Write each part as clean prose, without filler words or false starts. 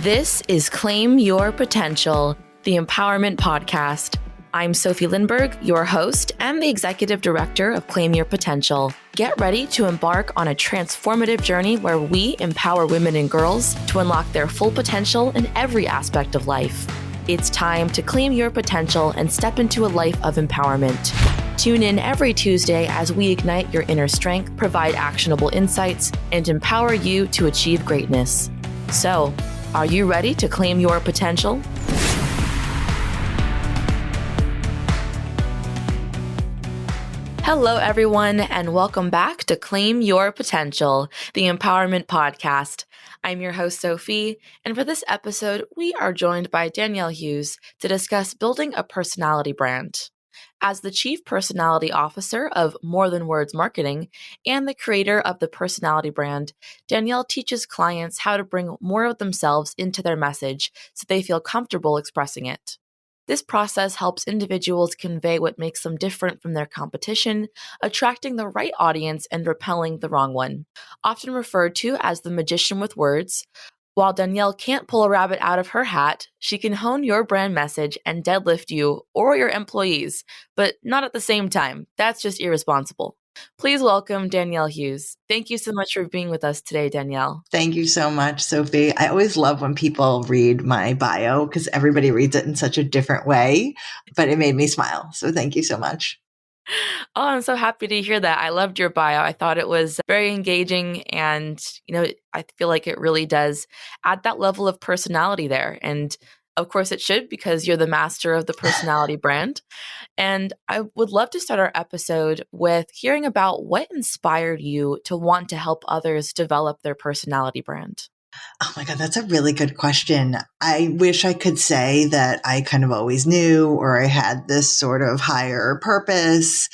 This is Claim Your Potential, the Empowerment Podcast. I'm Sofie Lindberg, your host and the Executive Director of Claim Your Potential. Get ready to embark on a transformative journey where we empower women and girls to unlock their full potential in every aspect of life. It's time to claim your potential and step into a life of empowerment. Tune in every Tuesday as we ignite your inner strength, provide actionable insights, and empower you to achieve greatness. So, are you ready to claim your potential? Hello, everyone, and welcome back to Claim Your Potential, the Empowerment Podcast. I'm your host, Sofie, and for this episode, we are joined by Danielle Hughes to discuss building a personality brand. As the Chief Personality Officer of More Than Words Marketing and the creator of the personality brand, Danielle teaches clients how to bring more of themselves into their message so they feel comfortable expressing it. This process helps individuals convey what makes them different from their competition, attracting the right audience and repelling the wrong one. Often referred to as the magician with words, while Danielle can't pull a rabbit out of her hat, she can hone your brand message and deadlift you or your employees, but not at the same time. That's just irresponsible. Please welcome Danielle Hughes. Thank you so much for being with us today, Danielle. Thank you so much, Sofie. I always love when people read my bio because everybody reads it in such a different way, but it made me smile. So thank you so much. Oh, I'm so happy to hear that. I loved your bio. I thought it was very engaging and, I feel like it really does add that level of personality there. And of course it should because you're the master of the personality brand. And I would love to start our episode with hearing about what inspired you to want to help others develop their personality brand. Oh my God, that's a really good question. I wish I could say that I kind of always knew or I had this sort of higher purpose.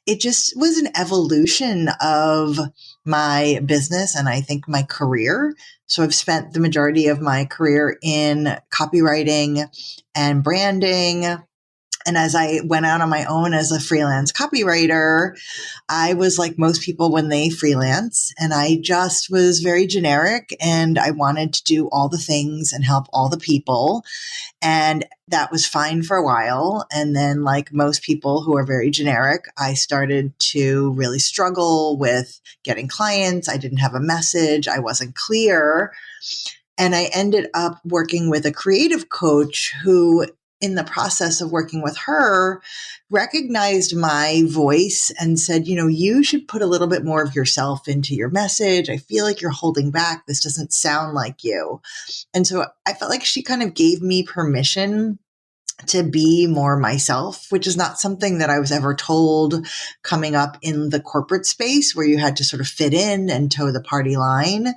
It just was an evolution of my business and I think my career. So I've spent the majority of my career in copywriting and branding. And as I went out on my own as a freelance copywriter, I was like most people when they freelance, and I just was very generic and I wanted to do all the things and help all the people. And that was fine for a while. And then, like most people who are very generic, I started to really struggle with getting clients. I didn't have a message. I wasn't clear. And I ended up working with a creative coach who, in the process of working with her, recognized my voice and said, you should put a little bit more of yourself into your message. I feel like you're holding back. This doesn't sound like you. And so I felt like she kind of gave me permission to be more myself, which is not something that I was ever told coming up in the corporate space where you had to sort of fit in and toe the party line.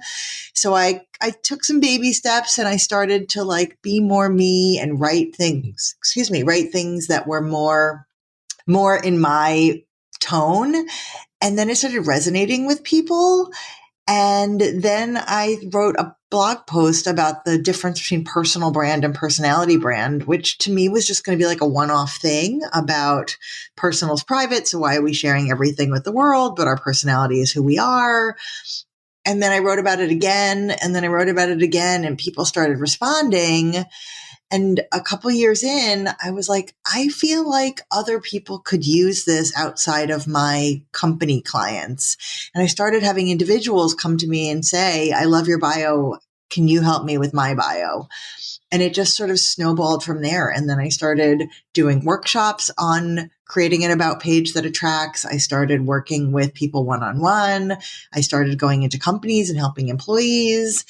So I took some baby steps and I started to be more me and write things that were more in my tone. And then it started resonating with people. And then I wrote a blog post about the difference between personal brand and personality brand, which to me was just going to be like a one-off thing about personal is private. So why are we sharing everything with the world? But our personality is who we are. And then I wrote about it again, and then I wrote about it again, and people started responding. And a couple years in, I was like, I feel like other people could use this outside of my company clients. And I started having individuals come to me and say, I love your bio. Can you help me with my bio? And it just sort of snowballed from there. And then I started doing workshops on creating an about page that attracts. I started working with people one-on-one. I started going into companies and helping employees.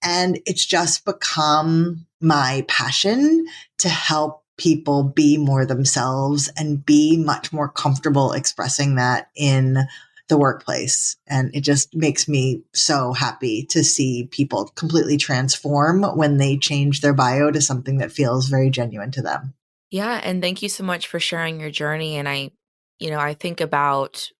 And it's just become my passion to help people be more themselves and be much more comfortable expressing that in the workplace. And it just makes me so happy to see people completely transform when they change their bio to something that feels very genuine to them. Yeah. And thank you so much for sharing your journey. And I think about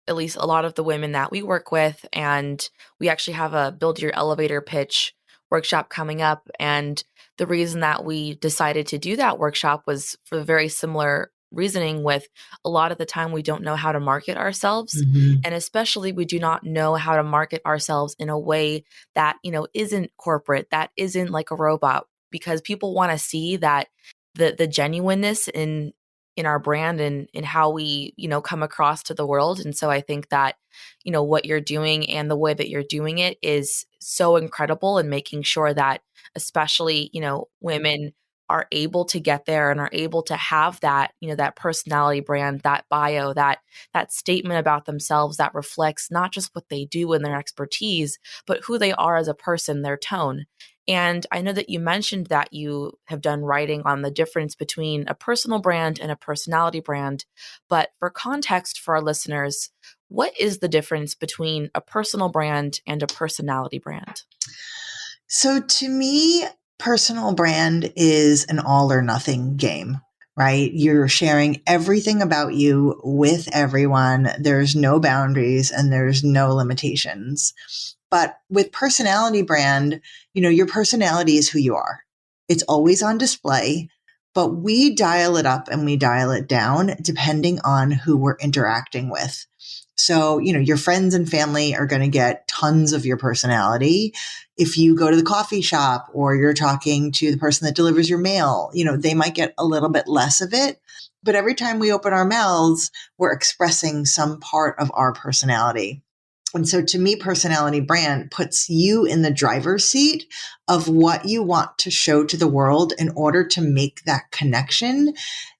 at least a lot of the women that we work with, and we actually have a Build Your Elevator Pitch workshop coming up. And the reason that we decided to do that workshop was for a very similar reasoning with a lot of the time we don't know how to market ourselves. Mm-hmm. And especially we do not know how to market ourselves in a way that, isn't corporate, that isn't like a robot, because people want to see that the genuineness in our brand and in how we, come across to the world. And so I think that, what you're doing and the way that you're doing it is so incredible, and making sure that especially, women are able to get there and are able to have that, that personality brand, that bio, that statement about themselves that reflects not just what they do and their expertise, but who they are as a person, their tone. And I know that you mentioned that you have done writing on the difference between a personal brand and a personality brand. But for context for our listeners, what is the difference between a personal brand and a personality brand? So to me, personal brand is an all or nothing game, right? You're sharing everything about you with everyone. There's no boundaries and there's no limitations. But with personality brand, your personality is who you are. It's always on display, but we dial it up and we dial it down depending on who we're interacting with. So, your friends and family are going to get tons of your personality. If you go to the coffee shop or you're talking to the person that delivers your mail, they might get a little bit less of it. But every time we open our mouths, we're expressing some part of our personality. And so to me, personality brand puts you in the driver's seat of what you want to show to the world in order to make that connection,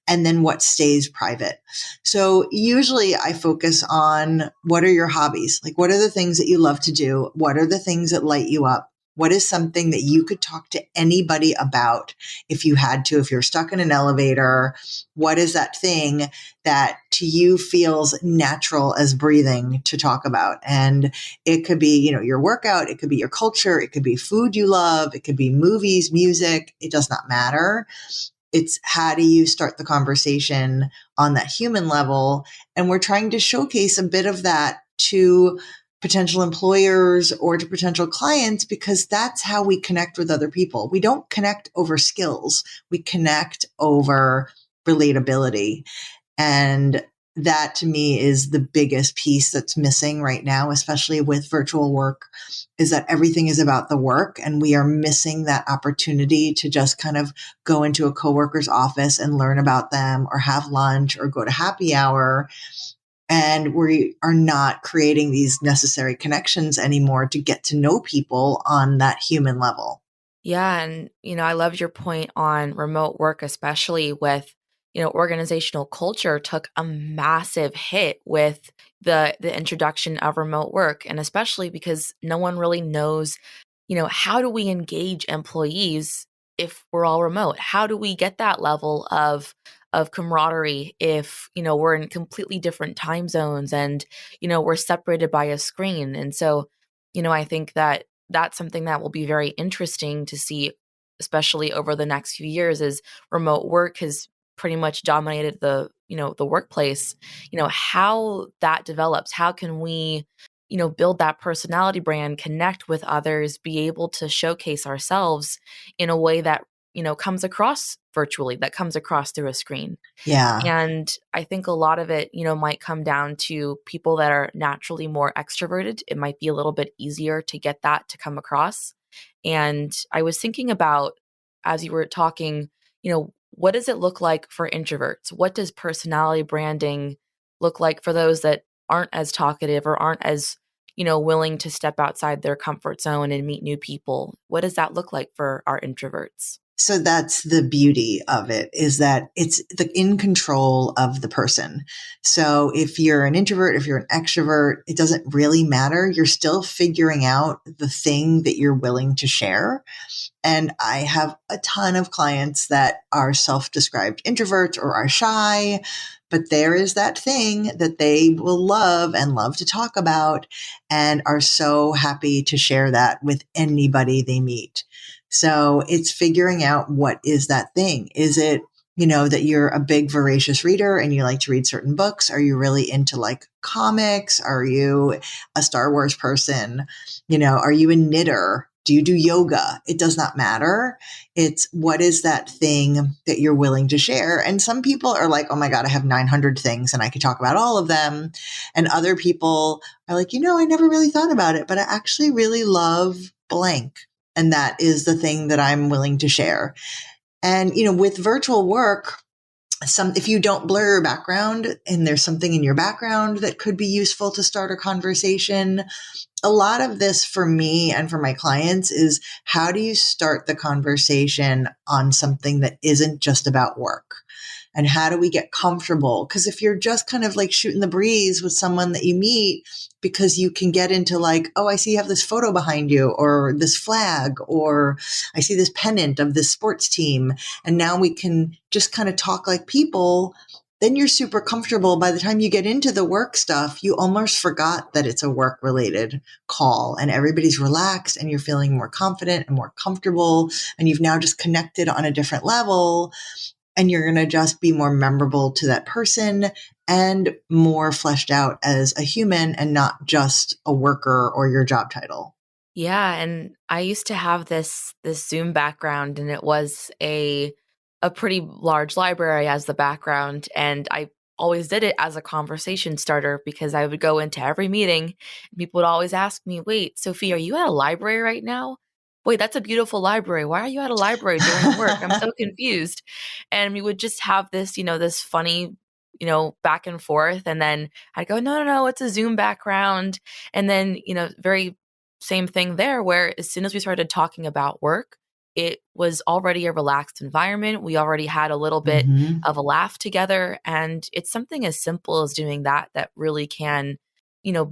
and then what stays private. So usually I focus on, what are your hobbies? Like, what are the things that you love to do? What are the things that light you up? What is something that you could talk to anybody about if you had to, if you're stuck in an elevator? What is that thing that to you feels natural as breathing to talk about? And it could be, your workout. It could be your culture. It could be food you love. It could be movies, music. It does not matter. It's how do you start the conversation on that human level? And we're trying to showcase a bit of that to potential employers or to potential clients, because that's how we connect with other people. We don't connect over skills. We connect over relatability. And that to me is the biggest piece that's missing right now, especially with virtual work, is that everything is about the work, and we are missing that opportunity to just kind of go into a coworker's office and learn about them, or have lunch, or go to happy hour. And we are not creating these necessary connections anymore to get to know people on that human level. Yeah. And, I love your point on remote work, especially with, organizational culture took a massive hit with the introduction of remote work. And especially because no one really knows, how do we engage employees if we're all remote? How do we get that level of camaraderie if, we're in completely different time zones and, we're separated by a screen? And so, I think that that's something that will be very interesting to see, especially over the next few years, as remote work has pretty much dominated the workplace. How that develops, how can we, build that personality brand, connect with others, be able to showcase ourselves in a way that, comes across virtually, that comes across through a screen. Yeah. And I think a lot of it, might come down to people that are naturally more extroverted. It might be a little bit easier to get that to come across. And I was thinking about, as you were talking, what does it look like for introverts? What does personality branding look like for those that aren't as talkative or aren't as, willing to step outside their comfort zone and meet new people? What does that look like for our introverts? So that's the beauty of it, is that it's in control of the person. So if you're an introvert, if you're an extrovert, it doesn't really matter. You're still figuring out the thing that you're willing to share. And I have a ton of clients that are self-described introverts or are shy, but there is that thing that they will love and love to talk about, and are so happy to share that with anybody they meet. So it's figuring out, what is that thing? Is it, that you're a big voracious reader and you like to read certain books? Are you really into like comics? Are you a Star Wars person? Are you a knitter? Do you do yoga? It does not matter. It's what is that thing that you're willing to share? And some people are like, oh my God, I have 900 things and I could talk about all of them. And other people are like, I never really thought about it, but I actually really love blank. And that is the thing that I'm willing to share. And, with virtual work, if you don't blur your background and there's something in your background that could be useful to start a conversation, a lot of this for me and for my clients is how do you start the conversation on something that isn't just about work? And how do we get comfortable? Because if you're just kind of like shooting the breeze with someone that you meet, because you can get into like, oh, I see you have this photo behind you, or this flag, or I see this pennant of this sports team. And now we can just kind of talk like people. Then you're super comfortable. By the time you get into the work stuff, you almost forgot that it's a work related call and everybody's relaxed and you're feeling more confident and more comfortable. And you've now just connected on a different level. And you're going to just be more memorable to that person and more fleshed out as a human and not just a worker or your job title. Yeah, and I used to have this Zoom background, and it was a pretty large library as the background, and I always did it as a conversation starter because I would go into every meeting and people would always ask me, "Wait, Sophie, are you at a library right now? Wait, that's a beautiful library. Why are you at a library during work? I'm so confused." And we would just have this, this funny, back and forth, and then I'd go, "No, no, no, it's a Zoom background." And then, very same thing there, where as soon as we started talking about work, it was already a relaxed environment. We already had a little bit Mm-hmm. of a laugh together. And it's something as simple as doing that that really can,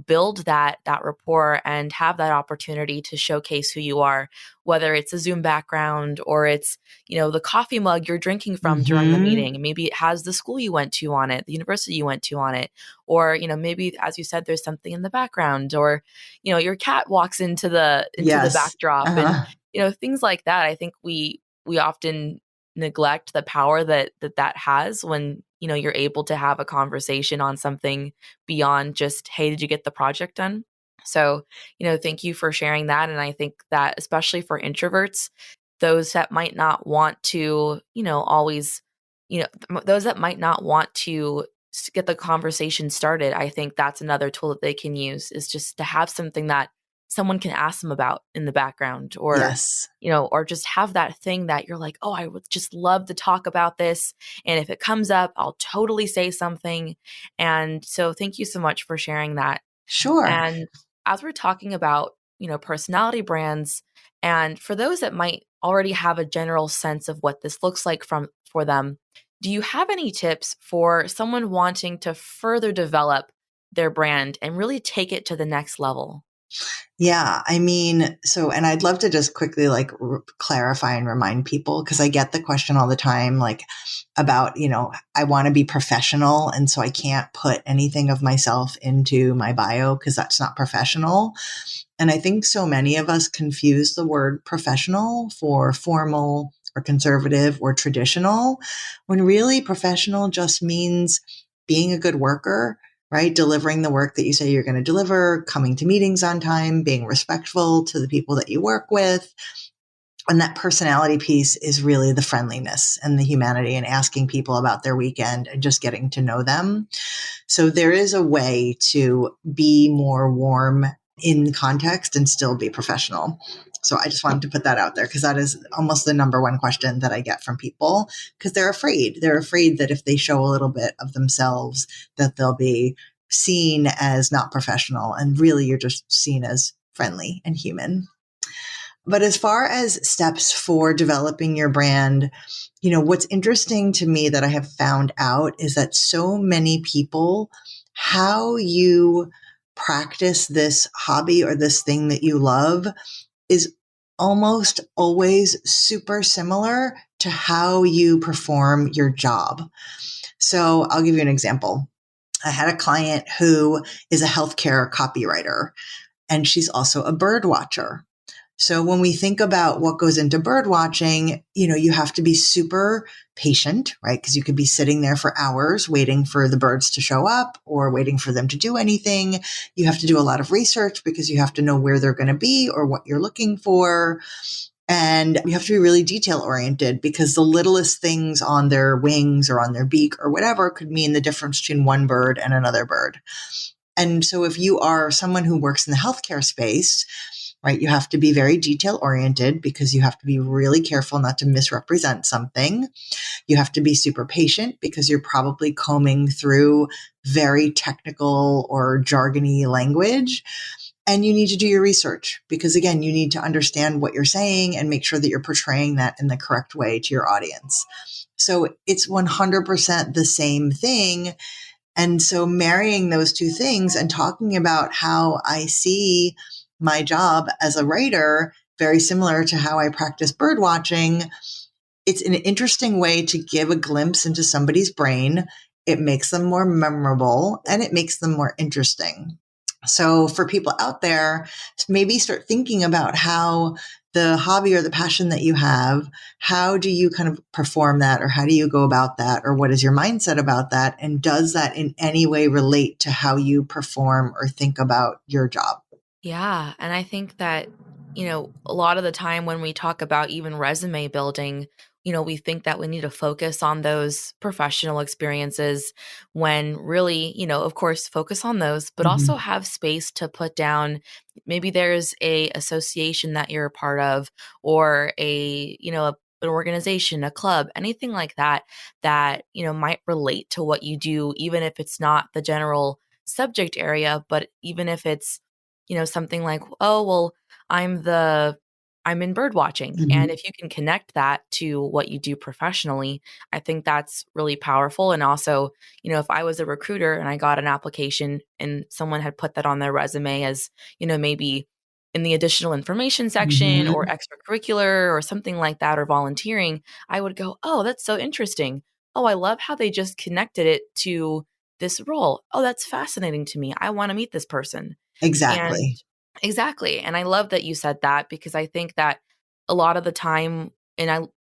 build that rapport and have that opportunity to showcase who you are, whether it's a Zoom background or it's, the coffee mug you're drinking from during the Mm-hmm. meeting. Maybe it has the school you went to on it, the university you went to on it, or, maybe as you said, there's something in the background, or, your cat walks into the Yes. backdrop, and, Uh-huh. things like that. I think we often neglect the power that has when, you're able to have a conversation on something beyond just, hey, did you get the project done? So, thank you for sharing that. And I think that especially for introverts, those that might not want to, always, those that might not want to get the conversation started, I think that's another tool that they can use, is just to have something that someone can ask them about in the background, or, Yes. or just have that thing that you're like, oh, I would just love to talk about this. And if it comes up, I'll totally say something. And so thank you so much for sharing that. Sure. And as we're talking about, personality brands, and for those that might already have a general sense of what this looks like for them, do you have any tips for someone wanting to further develop their brand and really take it to the next level? Yeah, I mean, and I'd love to just quickly clarify and remind people, because I get the question all the time, like about, I want to be professional. And so I can't put anything of myself into my bio because that's not professional. And I think so many of us confuse the word professional for formal or conservative or traditional, when really professional just means being a good worker, right? Delivering the work that you say you're going to deliver, coming to meetings on time, being respectful to the people that you work with. And that personality piece is really the friendliness and the humanity and asking people about their weekend and just getting to know them. So there is a way to be more warm in context and still be professional. So I just wanted to put that out there, because that is almost the number one question that I get from people, because they're afraid. They're afraid that if they show a little bit of themselves, that they'll be seen as not professional. And really, you're just seen as friendly and human. But as far as steps for developing your brand, what's interesting to me that I have found out is that so many people, how you practice this hobby or this thing that you love is almost always super similar to how you perform your job. So I'll give you an example. I had a client who is a healthcare copywriter, and she's also a bird watcher. So when we think about what goes into bird watching, you have to be super patient, right? Because you could be sitting there for hours waiting for the birds to show up or waiting for them to do anything. You have to do a lot of research because you have to know where they're going to be or what you're looking for. And you have to be really detail oriented because the littlest things on their wings or on their beak or whatever could mean the difference between one bird and another bird. And so if you are someone who works in the healthcare space, right, you have to be very detail oriented because you have to be really careful not to misrepresent something. You have to be super patient because you're probably combing through very technical or jargony language. And you need to do your research because, again, you need to understand what you're saying and make sure that you're portraying that in the correct way to your audience. So it's 100% the same thing. And so marrying those two things and talking about how I see my job as a writer, very similar to how I practice bird watching, it's an interesting way to give a glimpse into somebody's brain. It makes them more memorable and it makes them more interesting. So for people out there, maybe start thinking about how the hobby or the passion that you have, how do you kind of perform that or how do you go about that or what is your mindset about that? And does that in any way relate to how you perform or think about your job? Yeah. And I think that, a lot of the time when we talk about even resume building, we think that we need to focus on those professional experiences when really, of course, focus on those, but also Mm-hmm. have space to put down. Maybe there's a association that you're a part of or an organization, a club, anything like that, might relate to what you do, even if it's not the general subject area, but even if it's something like, oh, well, I'm in bird watching. And Mm-hmm. if you can connect that to what you do professionally, I think that's really powerful. And also, if I was a recruiter and I got an application and someone had put that on their resume as, maybe in the additional information section or Mm-hmm. extracurricular or something like that, or volunteering, I would go, oh, that's so interesting. Oh, I love how they just connected it to this role. Oh, that's fascinating to me. I want to meet this person. And Exactly. exactly. And I love that you said that because I think that a lot of the time,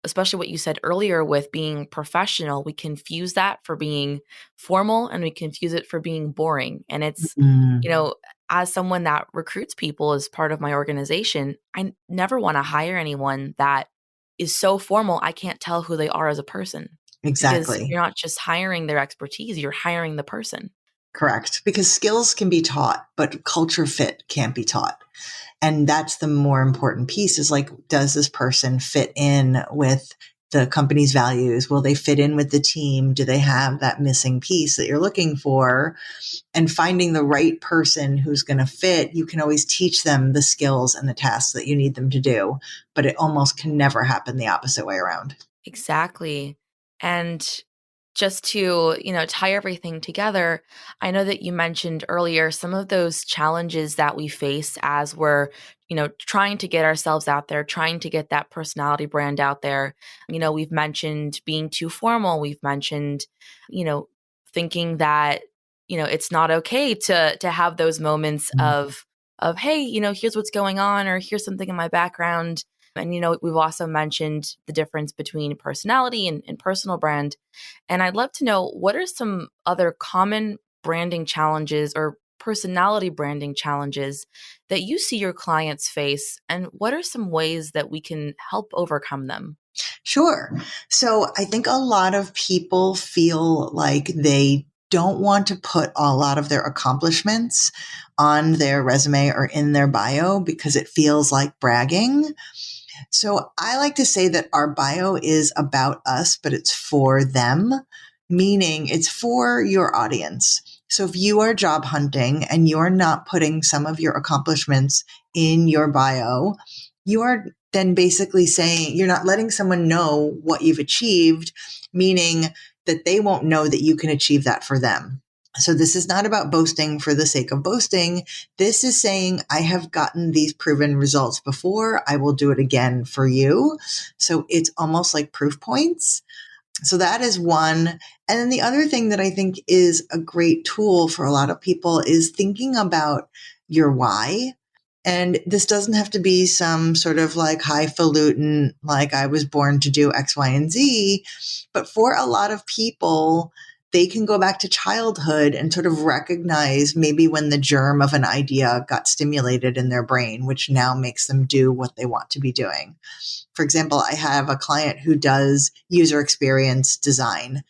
especially what you said earlier with being professional, we confuse that for being formal and we confuse it for being boring. And it's, Mm, you know, as someone that recruits people as part of my organization, I never want to hire anyone that is so formal, I can't tell who they are as a person because exactly. you're not just hiring their expertise, you're hiring the person. Correct. Because skills can be taught, but culture fit can't be taught. And that's the more important piece is like, does this person fit in with the company's values? Will they fit in with the team? Do they have that missing piece that you're looking for? And finding the right person who's going to fit, you can always teach them the skills and the tasks that you need them to do, but it almost can never happen the opposite way around. Exactly. And just to, tie everything together, I know that you mentioned earlier some of those challenges that we face as we're, trying to get ourselves out there, trying to get that personality brand out there. We've mentioned being too formal. We've mentioned, you know, thinking that, it's not okay to have those moments of hey, here's what's going on or here's something in my background. And, we've also mentioned the difference between personality and personal brand. And I'd love to know what are some other common branding challenges or personality branding challenges that you see your clients face? And what are some ways that we can help overcome them? Sure. So I think a lot of people feel like they don't want to put a lot of their accomplishments on their resume or in their bio because it feels like bragging. So I like to say that our bio is about us, but it's for them, meaning it's for your audience. So if you are job hunting and you're not putting some of your accomplishments in your bio, you are then basically saying you're not letting someone know what you've achieved, meaning that they won't know that you can achieve that for them. So this is not about boasting for the sake of boasting. This is saying, I have gotten these proven results before. I will do it again for you. So it's almost like proof points. So that is one. And then the other thing that I think is a great tool for a lot of people is thinking about your why And this doesn't have to be some sort of like highfalutin, like I was born to do X, Y, and Z. But for a lot of people, they can go back to childhood and sort of recognize maybe when the germ of an idea got stimulated in their brain, which now makes them do what they want to be doing. For example, I have a client who does user experience design,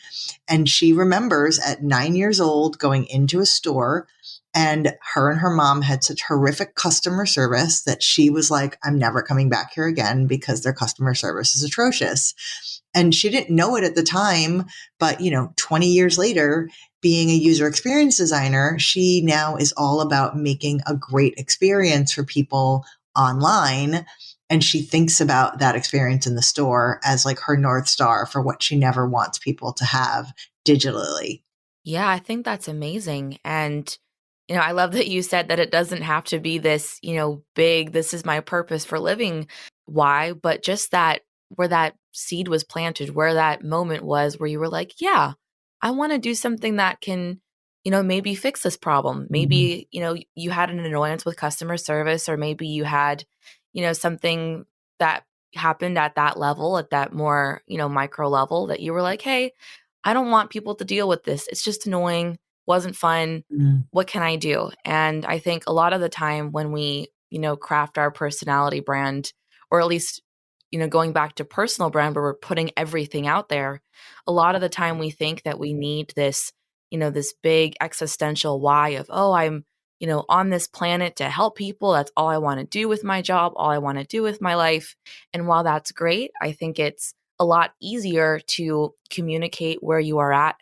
and she remembers at 9 years old going into a store, and her mom had such horrific customer service that she was like, I'm never coming back here again because their customer service is atrocious. And she didn't know it at the time, but 20 years later, being a user experience designer, she now is all about making a great experience for people online. And she thinks about that experience in the store as like her North Star for what she never wants people to have digitally. Yeah, I think that's amazing. And, I love that you said that it doesn't have to be this, big, this is my purpose for living. Why? But just that where that seed was planted, where that moment was where you were like, yeah, I want to do something that can, maybe fix this problem. Mhm. Maybe, you had an annoyance with customer service, or maybe you had, something that happened at that level, at that more, micro level that you were like, hey, I don't want people to deal with this. It's just annoying, wasn't fun. Mm. What can I do? And I think a lot of the time when we, craft our personality brand, or at least, going back to personal brand where we're putting everything out there, a lot of the time we think that we need this, this big existential why of, oh, I'm, on this planet to help people. That's all I want to do with my job, all I want to do with my life. And while that's great, I think it's a lot easier to communicate where you are at,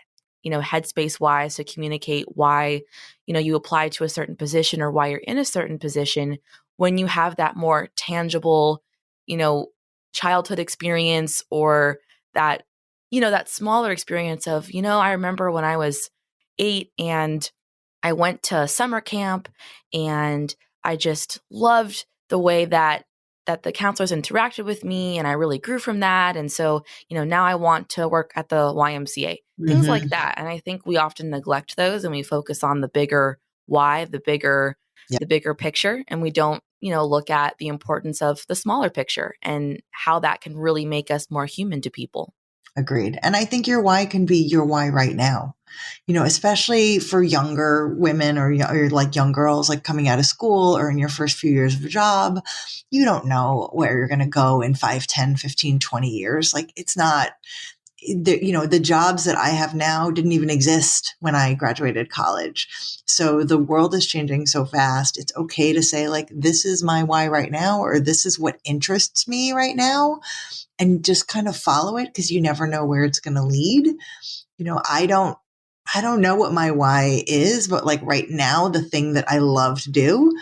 headspace wise, to communicate why, you apply to a certain position or why you're in a certain position when you have that more tangible, you know, childhood experience, or that, that smaller experience of, I remember when I was 8 and I went to summer camp, and I just loved the way that the counselors interacted with me, and I really grew from that. And so, now I want to work at the YMCA, things like Mhm. that. And I think we often neglect those, and we focus on the bigger why, Yeah, the bigger picture, and we don't, look at the importance of the smaller picture and how that can really make us more human to people. agreed. And I think your why can be your why right now. Especially for younger women, or like young girls, like coming out of school or in your first few years of a job. You don't know where you're going to go in 5, 10, 15, 20 years. Like it's not, the jobs that I have now didn't even exist when I graduated college. So the world is changing so fast. It's okay to say like, this is my why right now, or this is what interests me right now, and just kind of follow it, because you never know where it's going to lead. You know, I don't I don't know what my why is, but like right now, the thing that I love to do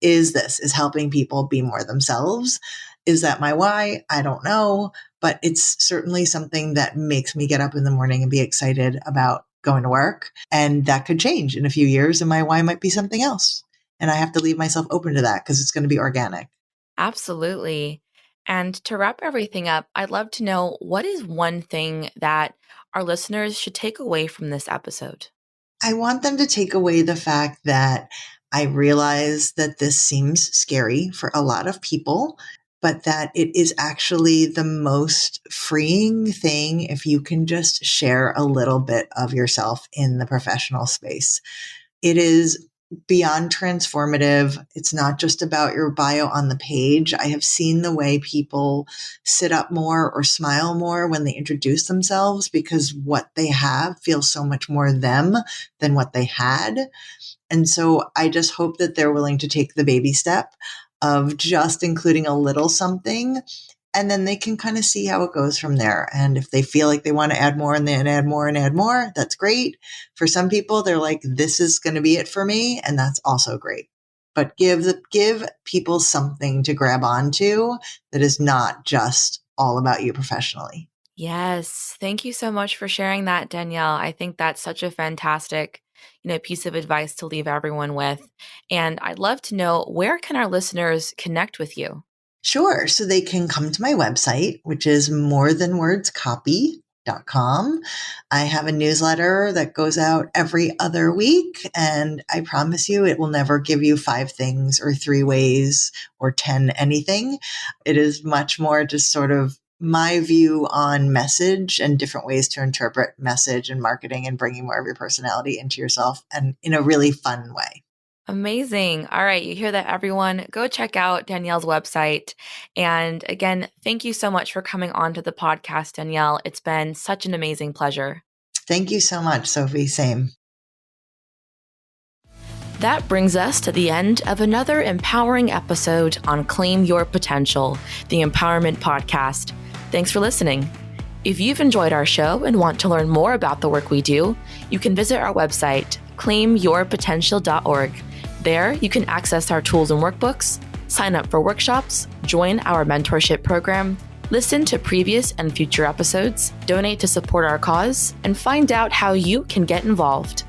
is helping people be more themselves. Is that my why? I don't know, but it's certainly something that makes me get up in the morning and be excited about going to work. And that could change in a few years, and my why might be something else. And I have to leave myself open to that because it's going to be organic. Absolutely. And to wrap everything up, I'd love to know, what is one thing that our listeners should take away from this episode? I want them to take away the fact that I realize that this seems scary for a lot of people, but that it is actually the most freeing thing if you can just share a little bit of yourself in the professional space. It is beyond transformative. It's not just about your bio on the page. I have seen the way people sit up more or smile more when they introduce themselves, because what they have feels so much more them than what they had. And so I just hope that they're willing to take the baby step of just including a little something, and then they can kind of see how it goes from there. And if they feel like they want to add more and then add more and add more, that's great. For some people, they're like, this is going to be it for me. And that's also great. But give people something to grab onto that is not just all about you professionally. Yes. Thank you so much for sharing that, Danielle. I think that's such a fantastic, piece of advice to leave everyone with. And I'd love to know, where can our listeners connect with you? Sure. So they can come to my website, which is morethanwordscopy.com. copywriter.com. I have a newsletter that goes out every other week, and I promise you it will never give you 5 things or 3 ways or 10 anything. It is much more just sort of my view on message and different ways to interpret message and marketing and bringing more of your personality into yourself and in a really fun way. Amazing. All right. You hear that, everyone? Go check out Danielle's website. And again, thank you so much for coming on to the podcast, Danielle. It's been such an amazing pleasure. Thank you so much, Sofie. Same. That brings us to the end of another empowering episode on Claim Your Potential, the Empowerment Podcast. Thanks for listening. If you've enjoyed our show and want to learn more about the work we do, you can visit our website, claimyourpotential.org. There, you can access our tools and workbooks, sign up for workshops, join our mentorship program, listen to previous and future episodes, donate to support our cause, and find out how you can get involved.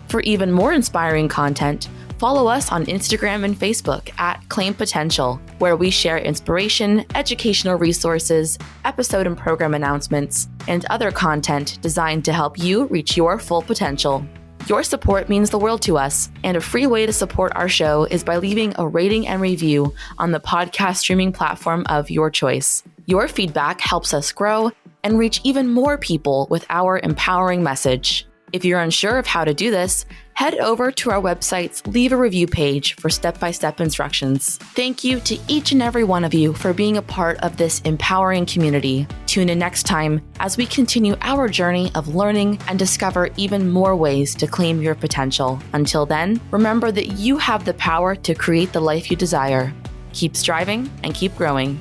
For even more inspiring content, follow us on Instagram and Facebook at Claim Potential, where we share inspiration, educational resources, episode and program announcements, and other content designed to help you reach your full potential. Your support means the world to us, and a free way to support our show is by leaving a rating and review on the podcast streaming platform of your choice. Your feedback helps us grow and reach even more people with our empowering message. If you're unsure of how to do this, head over to our website's Leave a Review page for step-by-step instructions. Thank you to each and every one of you for being a part of this empowering community. Tune in next time as we continue our journey of learning and discover even more ways to claim your potential. Until then, remember that you have the power to create the life you desire. Keep striving and keep growing.